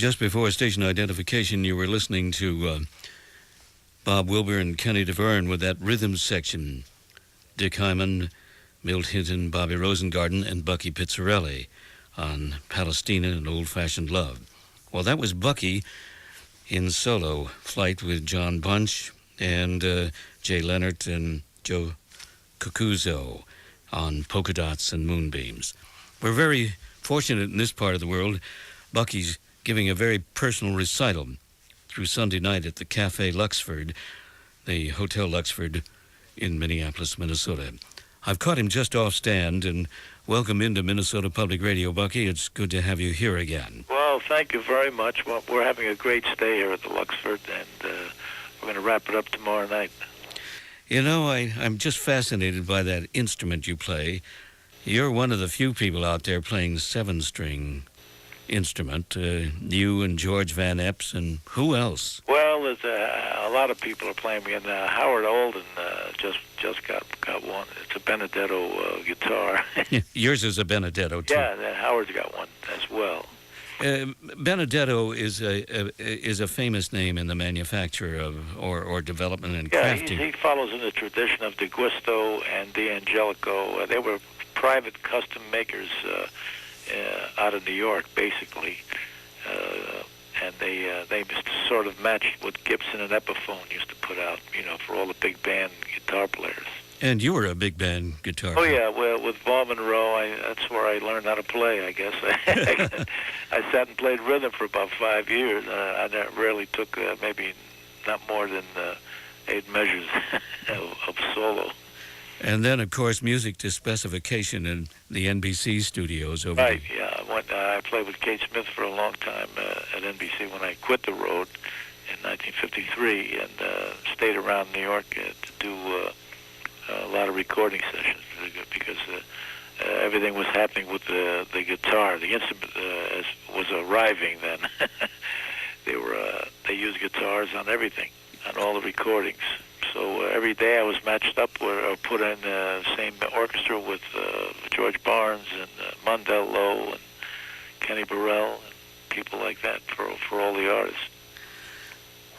Just before station identification, you were listening to Bob Wilbur and Kenny DeVerne with that rhythm section. Dick Hyman, Milt Hinton, Bobby Rosengarten, and Bucky Pizzarelli on Palestina and Old-Fashioned Love. Well, that was Bucky in solo flight with John Bunch and Jay Leonard and Joe Cucuzzo on Polka Dots and Moonbeams. We're very fortunate in this part of the world. Bucky's giving a very personal recital through Sunday night at the Café Luxford, the Hotel Luxford in Minneapolis, Minnesota. I've caught him just off stand, and welcome into Minnesota Public Radio, Bucky. It's good to have you here again. Well, thank you very much. Well, we're having a great stay here at the Luxford, and we're going to wrap it up tomorrow night. You know, I'm just fascinated by that instrument you play. You're one of the few people out there playing seven-string instrument. You and George Van Epps, and who else? Well, there's a lot of people are playing me, and Howard Olden just got one. It's a Benedetto guitar. Yours is a Benedetto, too. Yeah, Howard's got one as well. Benedetto is a famous name in the manufacture of or development and crafting. Yeah, he follows in the tradition of De Guisto and D'Angelico. They were private custom makers out of New York, basically, and they sort of matched what Gibson and Epiphone used to put out, for all the big band guitar players. And you were a big band guitar player. Oh, yeah. Well, with Paul Monroe, that's where I learned how to play, I guess. I sat and played rhythm for about 5 years. I rarely took maybe not more than 8 measures of solo. And then, of course, music to specification in the NBC studios over Right, yeah. I played with Kate Smith for a long time at NBC when I quit the road in 1953 and stayed around New York to do a lot of recording sessions because everything was happening with the guitar. The instrument was arriving then. They used guitars on everything, on all the recordings. So every day I was matched up or put in the same orchestra with George Barnes and Mondell Lowe and Kenny Burrell and people like that for all the artists.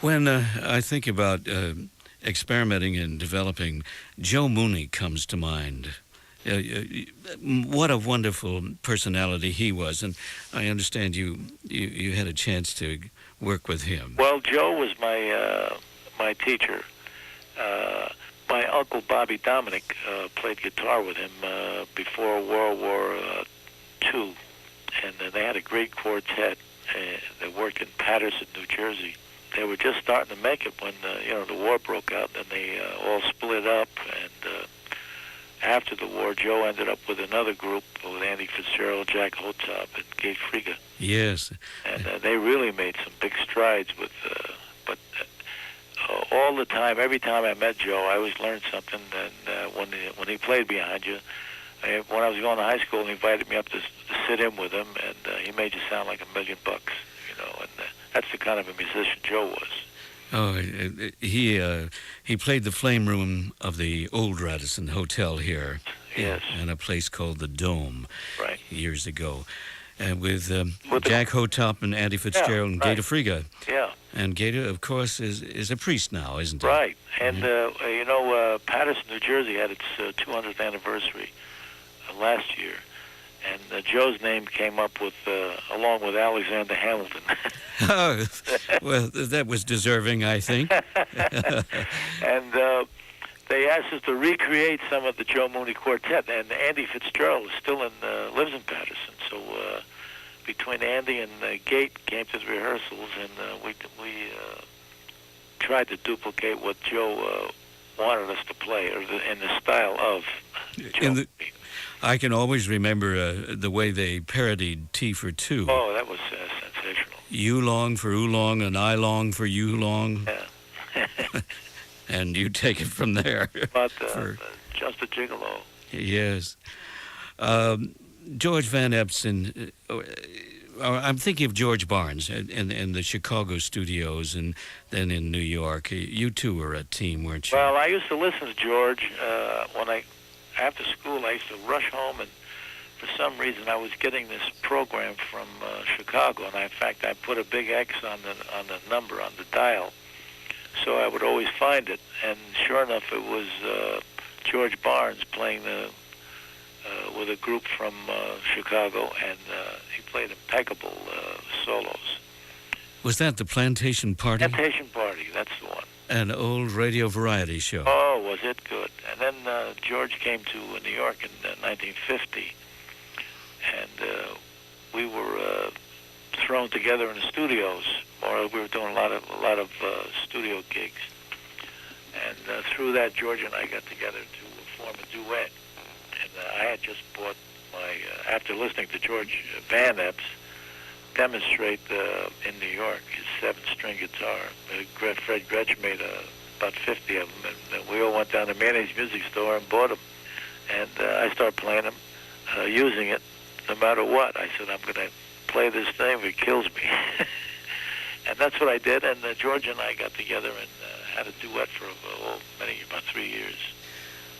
When I think about experimenting and developing, Joe Mooney comes to mind. What a wonderful personality he was, and I understand you had a chance to work with him. Well, Joe was my teacher. My uncle Bobby Dominic played guitar with him before World War II, and they had a great quartet. They worked in Paterson, New Jersey. They were just starting to make it when the war broke out, and they all split up. And after the war, Joe ended up with another group with Andy Fitzgerald, Jack Hotop, and Gate Friga. Yes, and they really made some big strides with. But all the time, every time I met Joe, I always learned something. And when he played behind you, when I was going to high school, he invited me up to sit in with him, and he made you sound like $1 million, And that's the kind of a musician Joe was. Oh, he played the flame room of the old Radisson Hotel here. Yes. In a place called the Dome. Right. Years ago. And with Jack Hotop and Andy Fitzgerald and right. Gator Friga. Yeah. And Gator, of course, is a priest now, isn't he? Right. And, Paterson, New Jersey had its 200th anniversary last year. And Joe's name came up with along with Alexander Hamilton. Oh, well, that was deserving, I think. And they asked us to recreate some of the Joe Mooney Quartet, and Andy Fitzgerald lives in Paterson. So between Andy and Gate came to the rehearsals, and we tried to duplicate what Joe wanted us to play, or in the style of Joe. I can always remember the way they parodied Tea for Two. Oh, that was sensational. You long for oolong, and I long for you long. Yeah. And you take it from there. But just a gigolo. Yes. George Van Epps, I'm thinking of George Barnes in the Chicago studios and then in New York. You two were a team, weren't you? Well, I used to listen to George after school. I used to rush home and for some reason, I was getting this program from Chicago, and in fact, I put a big X on the number on the dial, so I would always find it. And sure enough, it was George Barnes playing with a group from Chicago, and he played impeccable solos. Was that the Plantation Party? Plantation Party, that's the one. An old radio variety show. Oh, was it good. And then George came to New York in 1950, and we were thrown together in the studios. Or we were doing a lot of studio gigs. And through that, George and I got together to form a duet. And I had just bought my, after listening to George Van Epps demonstrate in New York his 7-string guitar. Fred Gretsch made about 50 of them, and we all went down to Manny's music store and bought them. And I started playing them, using it no matter what. I said, I'm going to play this thing if it kills me. And that's what I did, and George and I got together and had a duet for about 3 years.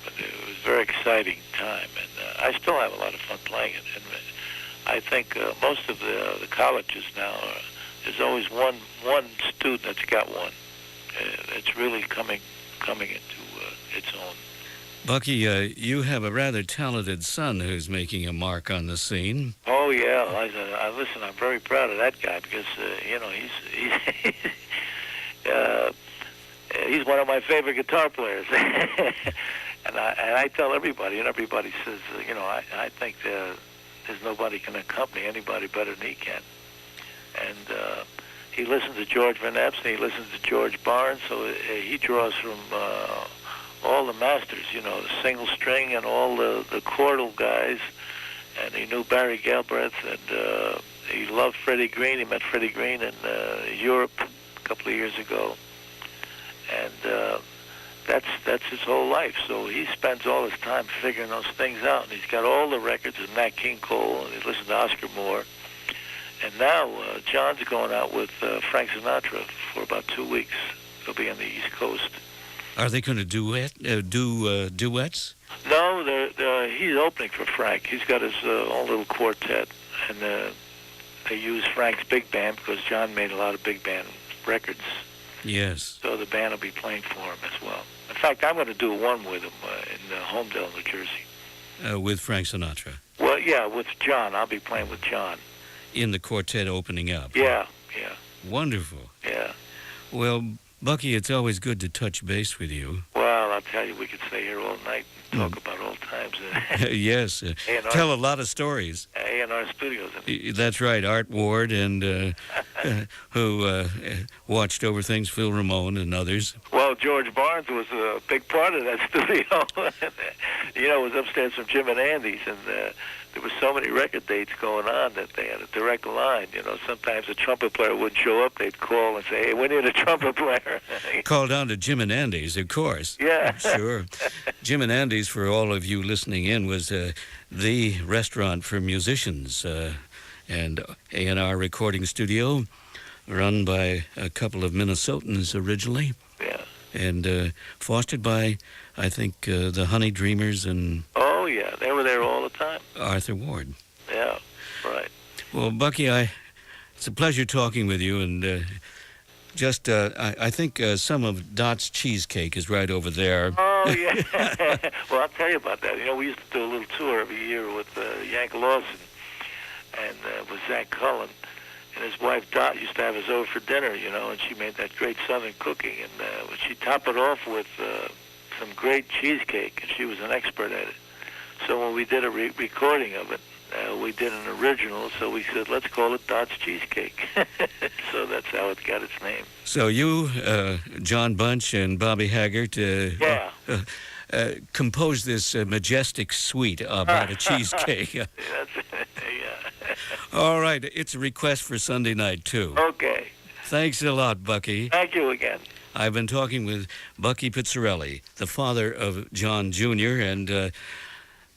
But it was a very exciting time, and I still have a lot of fun playing it. And I think most of the colleges now, there's always one student that's got one. It's really coming into its own. Bucky, you have a rather talented son who's making a mark on the scene. Oh yeah, listen, I'm very proud of that guy because he's one of my favorite guitar players. And I tell everybody, and everybody says, I think there's nobody can accompany anybody better than he can. And he listens to George Van Epps, and he listens to George Barnes, so he draws from all the masters, the single string and all the chordal guys. And he knew Barry Galbraith, and he loved Freddie Green. He met Freddie Green in Europe a couple of years ago. And that's his whole life. So he spends all his time figuring those things out. And he's got all the records of Nat King Cole, and he listens to Oscar Moore. And now John's going out with Frank Sinatra for about 2 weeks. He'll be on the East Coast. Are they going to do duets? No, he's opening for Frank. He's got his own little quartet, and they use Frank's big band because John made a lot of big band records. Yes. So the band will be playing for him as well. In fact, I'm going to do one with him in Homedale, New Jersey. With Frank Sinatra? Well, yeah, with John. I'll be playing with John. In the quartet opening up? Yeah. Wonderful. Yeah. Well, Bucky, it's always good to touch base with you. Well, I'll tell you, we could stay here all night and talk about old times. Yes, tell a lot of stories. A&R Studios. That's right, Art Ward, and who watched over things, Phil Ramone and others. Well, George Barnes was a big part of that studio. It was upstairs from Jim and Andy's, and there were so many record dates going on that they had a direct line. Sometimes a trumpet player wouldn't show up. They'd call and say, hey, we need a trumpet player. Call down to Jim and Andy's, of course. Yeah. Sure. Jim and Andy's, for all of you listening in, was the restaurant for musicians and A&R recording studio run by a couple of Minnesotans originally. Yeah. And fostered by, I think, the Honey Dreamers and... Oh, yeah. They were there all the time. Arthur Ward. Yeah, right. Well, Bucky, it's a pleasure talking with you, and I think some of Dot's cheesecake is right over there. Oh, yeah. Well, I'll tell you about that. We used to do a little tour every year with Yank Lawson and with Zach Cullen. And his wife, Dot, used to have us over for dinner, and she made that great Southern cooking. And she'd top it off with some great cheesecake, and she was an expert at it. So when we did a recording of it, we did an original, so we said, let's call it Dot's Cheesecake. So that's how it got its name. So you, John Bunch, and Bobby Haggart composed this majestic suite about a cheesecake. Yeah. All right, it's a request for Sunday night, too. Okay. Thanks a lot, Bucky. Thank you again. I've been talking with Bucky Pizzarelli, the father of John Jr., and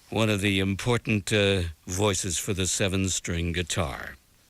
one of the important voices for the 7-string guitar.